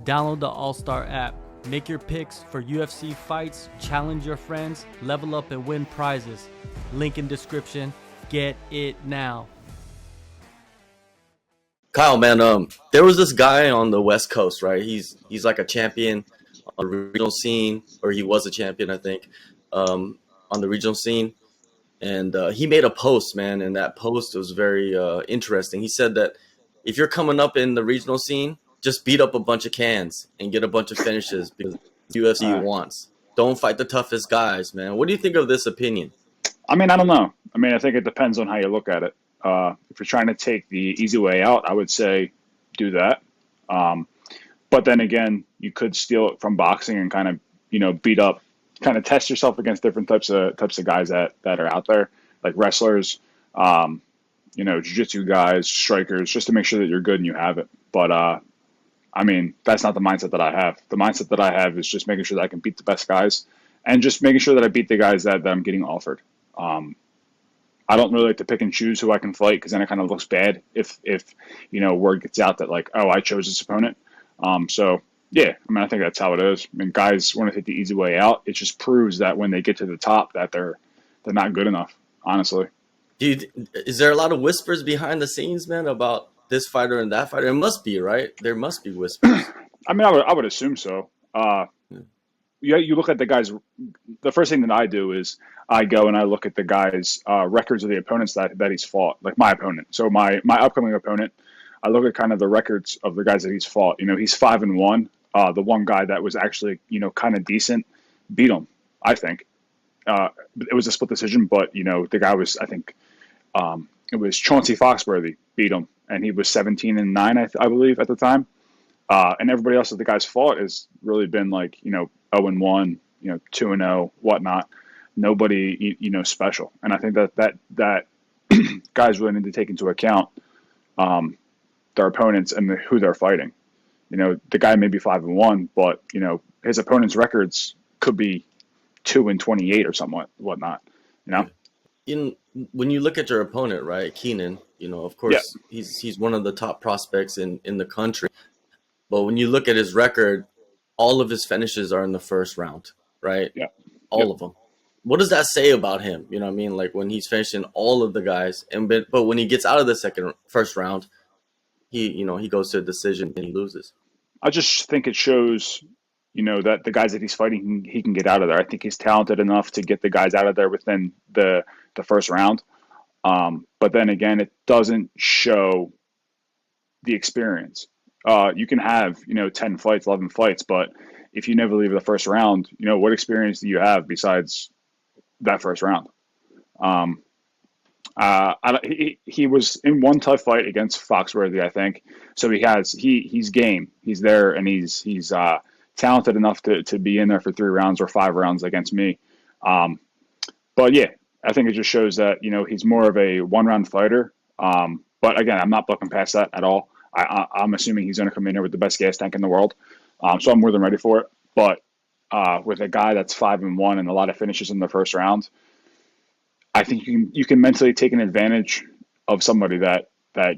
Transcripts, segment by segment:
Download the AllStar app. Make your picks for UFC fights, challenge your friends, level up and win prizes. Link in description. Get it now. Kyle, man, there was this guy on the West Coast, right? He's like a champion on the regional scene, or he was a champion, I think, on the regional scene. And he made a post, man, and that post was very interesting. He said that if you're coming up in the regional scene, just beat up a bunch of cans and get a bunch of finishes because the UFC wants. Don't fight the toughest guys, man. What do you think of this opinion? I mean, I don't know. I mean, I think it depends on how you look at it. If you're trying to take the easy way out, I would say do that. But then again, you could steal it from boxing and kind of, beat up, kind of test yourself against different types of guys that are out there, like wrestlers, jiu-jitsu guys, strikers, just to make sure that you're good and you have it. But I mean, that's not the mindset that I have. The mindset that I have is just making sure that I can beat the best guys and just making sure that I beat the guys that I'm getting offered. I don't really like to pick and choose who I can fight because then it kind of looks bad if word gets out that like, oh, I chose this opponent. So yeah, I mean, I think that's how it is. I mean, guys want to take the easy way out. It just proves that when they get to the top that they're not good enough, honestly. Is there a lot of whispers behind the scenes, man, about this fighter and that fighter? It must be, right? There must be whispers. I mean, I would assume so. You look at the guys. The first thing that I do is I go and I look at the guys' records of the opponents that he's fought, like my opponent. So my upcoming opponent, I look at kind of the records of the guys that he's fought. He's 5-1. The one guy that was actually kind of decent beat him. I think it was a split decision, but the guy was, I think it was Chauncey Foxworthy beat him, and he was 17-9, I believe, at the time. And everybody else that the guys fought has really been like 0-1, 2-0, whatnot. Nobody special, and I think that guys really need to take into account their opponents and who they're fighting. The guy may be 5-1, but his opponent's records could be 2-28 or somewhat whatnot. When you look at your opponent, right, Keanan, of course, yeah, he's one of the top prospects in the country. But when you look at his record, all of his finishes are in the first round, right? Yeah, all of them. What does that say about him? You know what I mean? Like when he's finishing all of the guys, but when he gets out of the first round, he goes to a decision and he loses. I just think it shows, that the guys that he's fighting, he can get out of there. I think he's talented enough to get the guys out of there within the first round. But then again, it doesn't show the experience. You can have, 10 fights, 11 fights, but if you never leave the first round, what experience do you have besides that first round? He was in one tough fight against Foxworthy, I think. So he's game. He's there, and he's talented enough to be in there for 3 rounds or 5 rounds against me. But yeah, I think it just shows that he's more of a 1-round fighter. But again, I'm not looking past that at all. I'm assuming he's going to come in here with the best gas tank in the world. So I'm more than ready for it. But with a guy that's 5-1 and a lot of finishes in the first round, I think you can mentally take an advantage of somebody that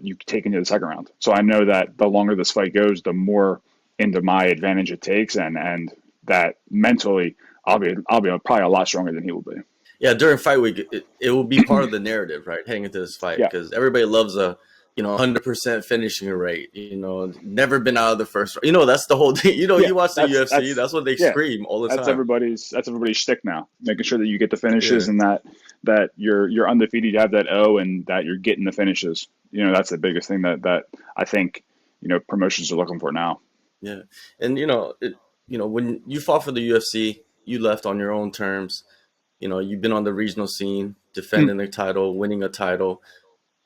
you take into the second round. So I know that the longer this fight goes, the more into my advantage it takes, and that mentally I'll be probably a lot stronger than he will be. Yeah, during fight week, it will be part of the narrative, right? Heading into this fight, because everybody loves a 100% finishing rate. Never been out of the first round. That's the whole thing. You watch the UFC. That's what they scream all the time. That's everybody's shtick now. Making sure that you get the finishes and that you're undefeated. You have that O and that you're getting the finishes. That's the biggest thing that I think promotions are looking for now. Yeah, and when you fought for the UFC, you left on your own terms. You've been on the regional scene, defending the title, winning a title.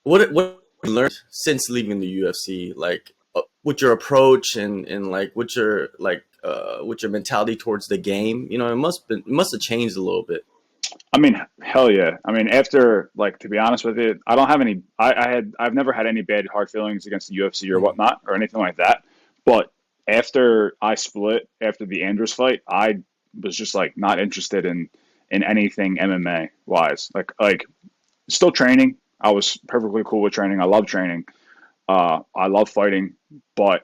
What you learned since leaving the UFC, like with your approach and like with your mentality towards the game? It must have changed a little bit. I mean, hell yeah. I mean, after, to be honest with you, I don't have any. I've never had any bad hard feelings against the UFC or whatnot or anything like that. But after I split after the Andrews fight, I was just not interested in anything MMA wise. Like still training. I was perfectly cool with training. I love training. I love fighting, but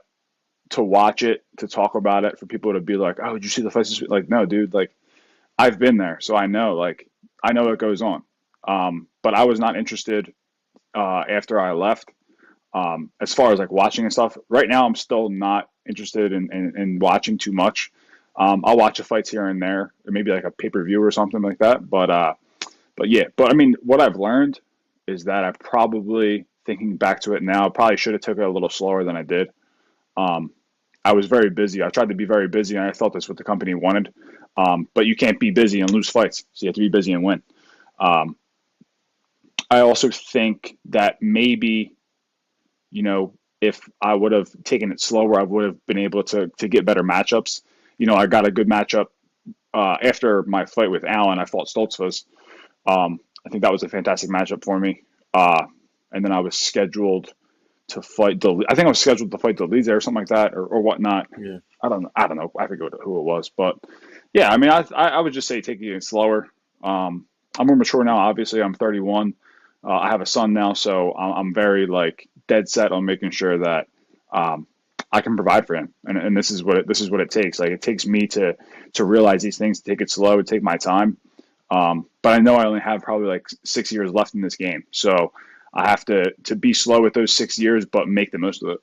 to watch it, to talk about it, for people to be like, "Oh, did you see the fights this week?" Like, no, dude. Like, I've been there, so I know. Like, I know what goes on. But I was not interested after I left. As far as like watching and stuff, right now I'm still not interested in watching too much. I'll watch the fights here and there, or maybe like a pay-per-view or something like that. But yeah, but I mean, what I've learned is that I probably, thinking back to it now, probably should have took it a little slower than I did. Um, I was very busy. I tried to be very busy, and I thought that's what the company wanted. But you can't be busy and lose fights, so you have to be busy and win. Um, I also think that maybe, if I would have taken it slower, I would have been able to get better matchups. I got a good matchup after my fight with Allen. I fought Stoltzfus. I think that was a fantastic matchup for me. And then I was scheduled to fight I think I was scheduled to fight Delize or something like that, or whatnot. Yeah. I don't know. I forget who it was, but yeah. I mean, I would just say taking it slower. I'm more mature now. Obviously, I'm 31. I have a son now, so I'm very like dead set on making sure that I can provide for him, and this is what it takes. Like, it takes me to realize these things, to take it slow, to take my time. But I know I only have probably like 6 years left in this game, so I have to be slow with those 6 years, but make the most of it.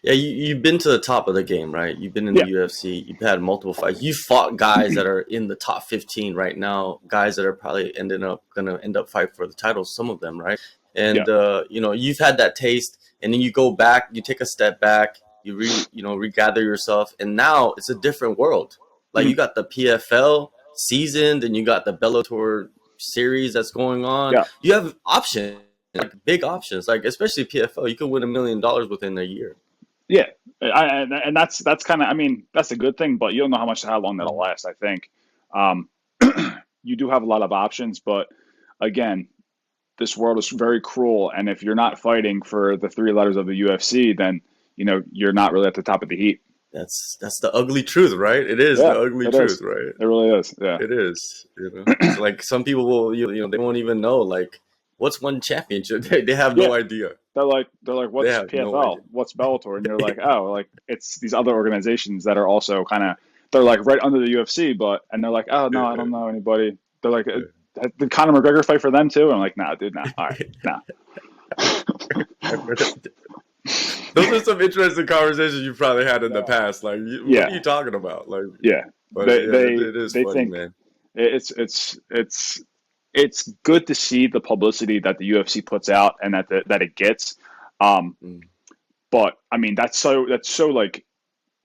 Yeah, you've been to the top of the game, right? You've been in the Yeah. UFC. You've had multiple fights. You fought guys that are in the top 15 right now, guys that are probably going to end up fighting for the title, some of them, right? And, Yeah. you've had that taste, and then you go back, you take a step back, you regather yourself, and now it's a different world. Like, you got the PFL season, then you got the Bellator series that's going on. Yeah. You have options, like big options, like especially PFL. You could win $1 million within a year. Yeah, and that's kind of, I mean, that's a good thing, but you don't know how long that'll last. I think you do have a lot of options, but again, this world is very cruel, and if you're not fighting for the three letters of the UFC, then you're not really at the top of the heap. That's the ugly truth, right? It is Yeah, the ugly it truth, is. right? It really is. Yeah. It is. It's like some people will, they won't even know, like, what's one championship. They have no Yeah. idea. They're like, They what's have no PFL? idea. What's Bellator? And you're like, oh, like, it's these other organizations that are also kind of, they're like right under the UFC, and they're like, oh no, I don't know anybody. They're like, did Conor McGregor fight for them too? And I'm like, nah, dude, nah. All right, nah. Those are some interesting conversations you probably had in the past. Like, what Yeah. are you talking about? Like, Yeah. but They it is they funny, think man. it's good to see the publicity that the UFC puts out and that it gets. Mm. But I mean, that's so like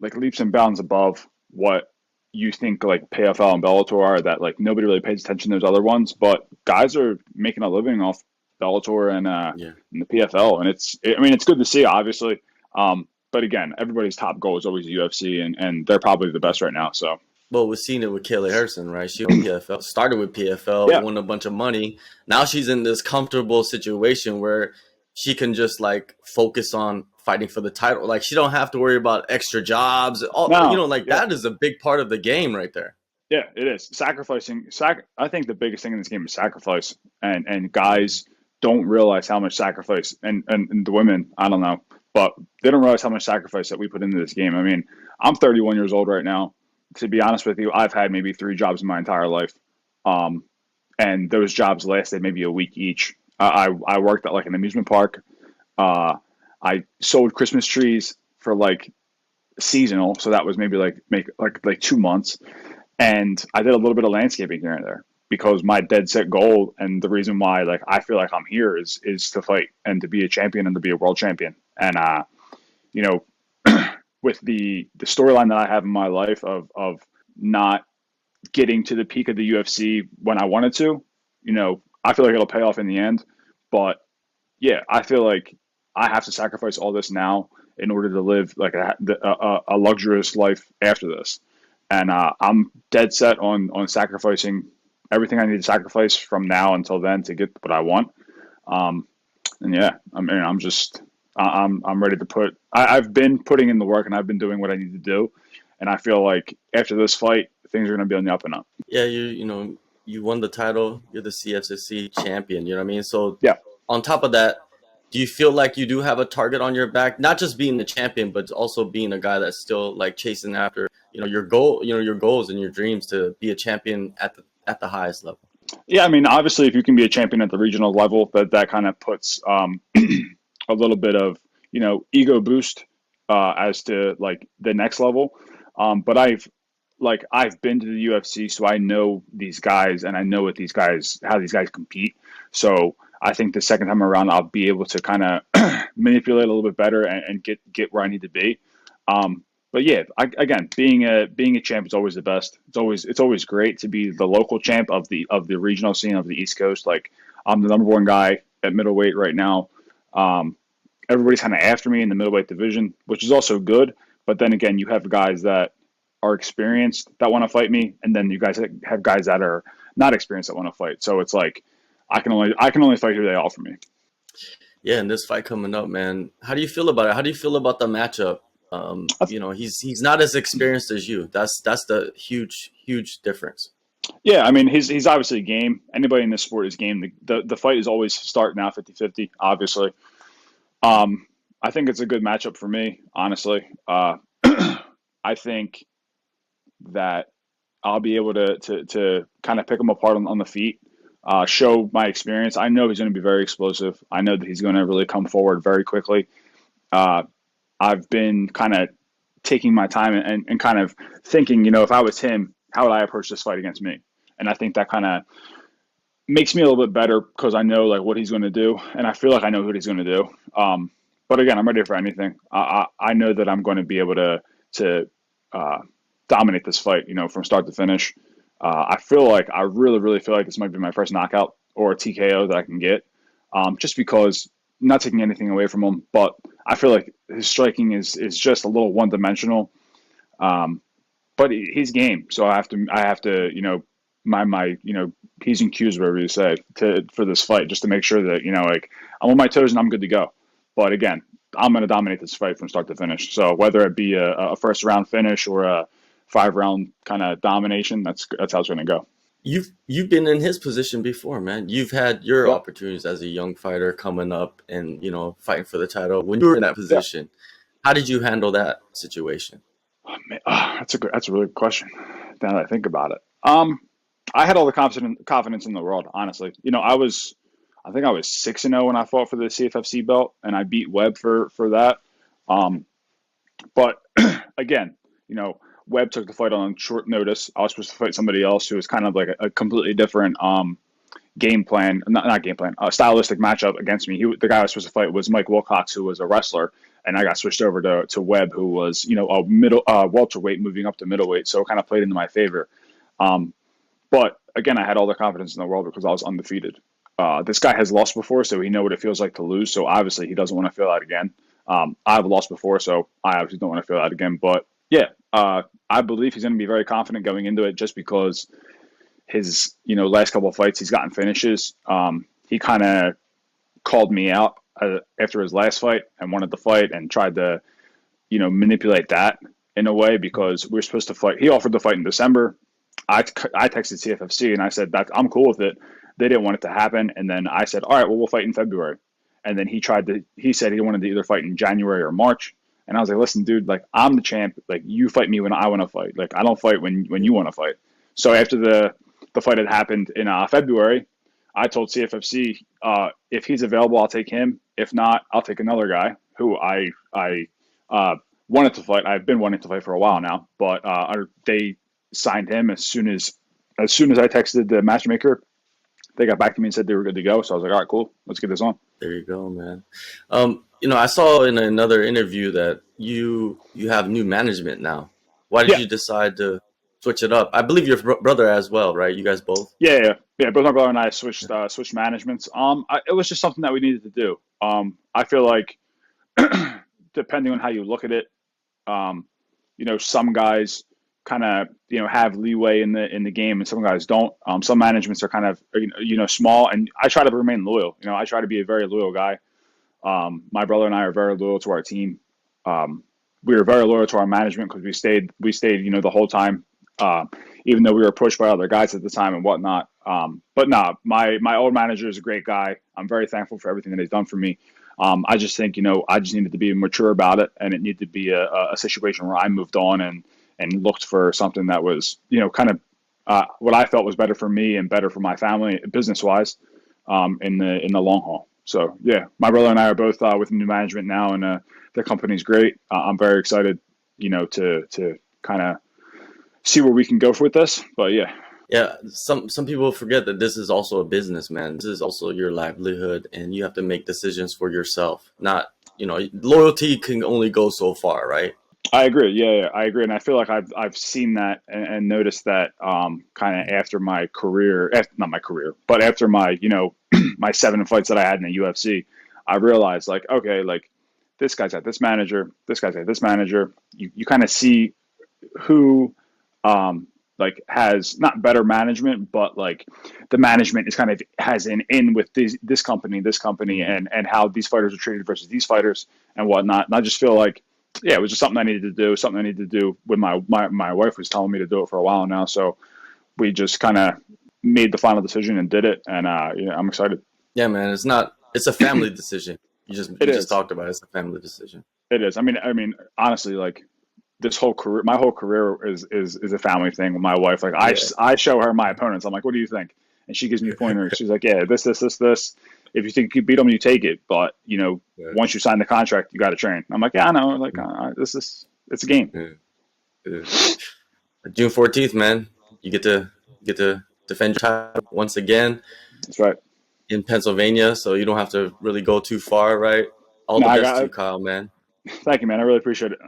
leaps and bounds above what you think like PFL and Bellator are, that like nobody really pays attention to those other ones, but guys are making a living off Bellator and Yeah. the PFL, and it's good to see, obviously. But again, everybody's top goal is always the UFC, and they're probably the best right now. So Well, we've seen it with Kayla Harrison, right? She won PFL, started with PFL, yeah, won a bunch of money. Now she's in this comfortable situation where she can just like focus on fighting for the title. Like, she don't have to worry about extra jobs. no, That is a big part of the game right there. yeah, it is sacrificing. I think the biggest thing in this game is sacrifice, and guys don't realize how much sacrifice, and the women, I don't know, but they don't realize how much sacrifice that we put into this game. I mean, I'm 31 years old right now. To be honest with you, I've had maybe 3 jobs in my entire life, and those jobs lasted maybe a week each. I worked at like an amusement park. I sold Christmas trees for like seasonal, so that was maybe like 2 months. And I did a little bit of landscaping here and there, because my dead set goal and the reason why like I feel like I'm here is to fight and to be a champion and to be a world champion. And you know, with the storyline that I have in my life of not getting to the peak of the UFC when I wanted to, I feel like it'll pay off in the end. But yeah, I feel like I have to sacrifice all this now in order to live like a luxurious life after this. And I'm dead set on sacrificing everything I need to sacrifice from now until then to get what I want. And yeah, I mean, I'm ready to I've been putting in the work, and I've been doing what I need to do. And I feel like after this fight, things are going to be on the up and up. Yeah, you won the title. You're the CFFC champion. You know what I mean? So Yeah. on top of that, do you feel like you do have a target on your back, not just being the champion, but also being a guy that's still like chasing after, your goal, your goals and your dreams to be a champion at the highest level? Yeah, I mean, obviously, if you can be a champion at the regional level, that kind of puts a little bit of ego boost as to like the next level. But I've been to the UFC, so I know these guys, and I know how these guys compete. So I think the second time around, I'll be able to kind of manipulate a little bit better and get where I need to be. But yeah, again, being a champ is always the best. It's always great to be the local champ of the regional scene of the East Coast. Like, I'm the number one guy at middleweight right now. Everybody's kind of after me in the middleweight division, which is also good. But then again, you have guys that are experienced that want to fight me, and then you guys have guys that are not experienced that want to fight. So it's like I can only fight who they offer me. Yeah, and this fight coming up, man, how do you feel about it? How do you feel about the matchup? He's not as experienced as you. That's the huge difference. Yeah, I mean, he's obviously game. Anybody in this sport is game. The fight is always start now 50-50, obviously. I think it's a good matchup for me, honestly. I think that I'll be able to kind of pick him apart on the feet, show my experience. I know he's going to be very explosive. I know that he's going to really come forward very quickly. I've been kind of taking my time and kind of thinking, if I was him, how would I approach this fight against me? And I think that kind of makes me a little bit better because I know like what he's going to do, and I feel like I know what he's going to do. But again, I'm ready for anything. I know that I'm going to be able to dominate this fight, from start to finish. I really feel like this might be my first knockout or a TKO that I can get, just because not taking anything away from him, but I feel like his striking is just a little one dimensional. But he's game, so I have to my P's and Q's, whatever you say, for this fight, just to make sure that like I'm on my toes and I'm good to go. But again, I'm going to dominate this fight from start to finish. So whether it be a first round finish or a 5-round kind of domination, that's how it's going to go. You've been in his position before, man. You've had your opportunities as a young fighter coming up and fighting for the title. When you were in that position, how did you handle that situation? Oh, man, that's a really good question. Now that I think about it, I had all the confidence in the world. Honestly, I think I was 6-0 when I fought for the CFFC belt, and I beat Webb for that. But again, Webb took the fight on short notice. I was supposed to fight somebody else who was kind of like a completely different game plan, not game plan, stylistic matchup against me. The guy I was supposed to fight was Mike Wilcox, who was a wrestler, and I got switched over to Webb, who was a middle welterweight moving up to middleweight, so it kind of played into my favor. But again, I had all the confidence in the world because I was undefeated. This guy has lost before, so he knows what it feels like to lose. So obviously, he doesn't want to feel that again. I've lost before, so I obviously don't want to feel that again. But yeah, I believe he's going to be very confident going into it, just because his last couple of fights he's gotten finishes. He kind of called me out after his last fight and wanted to fight and tried to manipulate that in a way, because we were supposed to fight. He offered to fight in December. I texted CFFC and I said that I'm cool with it. They didn't want it to happen, and then I said, all right, well, we'll fight in February. And then he said he wanted to either fight in January or March. And I was like, listen, dude, like, I'm the champ. Like, you fight me when I want to fight. Like, I don't fight when you want to fight. So after the fight had happened in February, I told CFFC, if he's available, I'll take him. If not, I'll take another guy who I wanted to fight. I've been wanting to fight for a while now, but they signed him as soon as I texted the matchmaker. They got back to me and said they were good to go. So I was like, all right, cool. Let's get this on. There you go, man. I saw in another interview that you have new management now. Why did you decide to switch it up? I believe your brother as well, right? You guys both? Yeah. Both my brother and I switched managements. It was just something that we needed to do. I feel like depending on how you look at it, some guys kind of have leeway in the game, and some guys don't. Some managements are kind of small, and I try to remain loyal. I try to be a very loyal guy. My brother and I are very loyal to our team. We were very loyal to our management because we stayed the whole time, even though we were pushed by other guys at the time and whatnot. But no, my old manager is a great guy. I'm very thankful for everything that he's done for me. I just think, I just needed to be mature about it, and it needed to be a situation where I moved on and looked for something that was, kind of what I felt was better for me and better for my family, business wise, in the long haul. So yeah, my brother and I are both with new management now, and the company's great. I'm very excited, to kind of see where we can go with this. But yeah. Yeah, some people forget that this is also a business, man. This is also your livelihood, and you have to make decisions for yourself. Not, loyalty can only go so far, right? I agree. Yeah, I agree, and I feel like I've seen that and noticed that kind of after my career, not my career, but after my my 7 fights that I had in the UFC, I realized like, okay, like this guy's at this manager, this guy's at this manager. You kind of see who like has not better management, but like the management is kind of has an in with this company, and how these fighters are treated versus these fighters and whatnot. And I just feel like, yeah, it was just something I needed to do, something I needed to do when my wife was telling me to do it for a while now. So we just kind of made the final decision and did it. And, I'm excited. Yeah, man, it's a family decision. You just talked about it. It's a family decision. It is. I mean, honestly, like, my whole career is a family thing with my wife. Like I show her my opponents. I'm like, what do you think? And she gives me pointers. She's like, yeah, this. If you think you beat them, you take it. But once you sign the contract, you got to train. I'm like, yeah, I know. Like it's a game. Yeah. June 14th, man. You get to defend your title once again. That's right. In Pennsylvania, so you don't have to really go too far, right? All the best to you, Kyle, man. Thank you, man. I really appreciate it.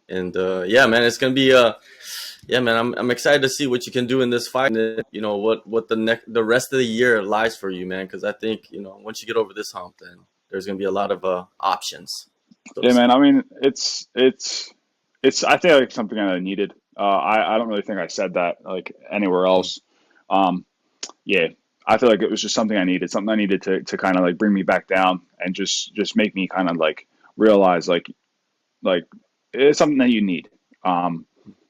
And yeah, man, it's gonna be yeah, man. I'm excited to see what you can do in this fight. And, what the rest of the year lies for you, man. Because I think once you get over this hump, then there's gonna be a lot of options. Yeah, man. I mean, it's I think like something I needed. I don't really think I said that like anywhere else. Yeah, I feel like it was just something I needed to kind of like bring me back down and just make me kind of like realize like it's something that you need.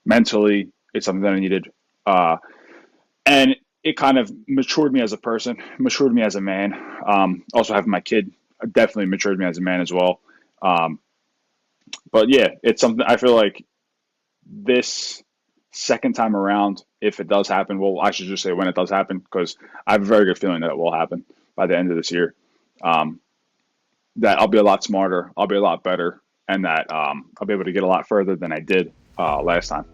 Mentally, it's something that I needed. And it kind of matured me as a person, matured me as a man. Also having my kid definitely matured me as a man as well. But yeah, it's something I feel like this second time around, if it does happen, well, I should just say when it does happen, because I have a very good feeling that it will happen by the end of this year. That I'll be a lot smarter, I'll be a lot better, and that I'll be able to get a lot further than I did last time.